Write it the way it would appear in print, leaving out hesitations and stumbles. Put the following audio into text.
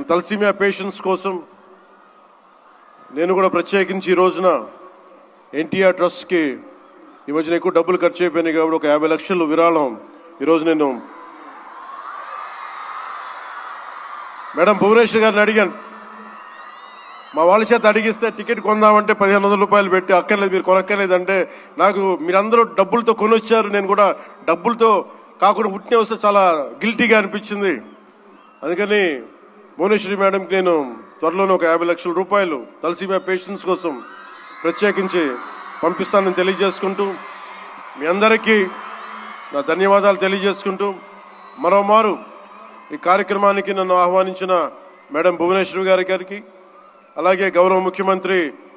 Thalassaemia patients కోసం నేను కూడా ప్రత్యేకించి ఈ రోజున ఎన్టీఆర్ ట్రస్ట్కి ఈ మధ్యన ఎక్కువ డబ్బులు ఖర్చు అయిపోయినాయి కాబట్టి ఒక 50 లక్షలు విరాళం ఈరోజు నేను మేడం భువనేశ్వర్ గారిని అడిగాను. మా వాళ్ళ చేత అడిగిస్తే టికెట్ కొందామంటే 1500 రూపాయలు పెట్టి అక్కర్లేదు, మీరు కొనక్కర్లేదంటే నాకు మీరందరూ డబ్బులతో కొనొచ్చారు, నేను కూడా డబ్బులతో కాకుండా పుట్టిన వస్తే చాలా గిల్టీగా అనిపించింది. అందుకని భువనేశ్వరి మేడంకి నేను త్వరలోనే ఒక 50 లక్షల రూపాయలు తలసీమియా పేషెంట్స్ కోసం ప్రత్యేకించి పంపిస్తానని తెలియజేసుకుంటూ మీ అందరికీ నా ధన్యవాదాలు తెలియజేసుకుంటూ మరోమారు ఈ కార్యక్రమానికి నన్ను ఆహ్వానించిన మేడం భువనేశ్వరి గారికి అలాగే గౌరవ ముఖ్యమంత్రి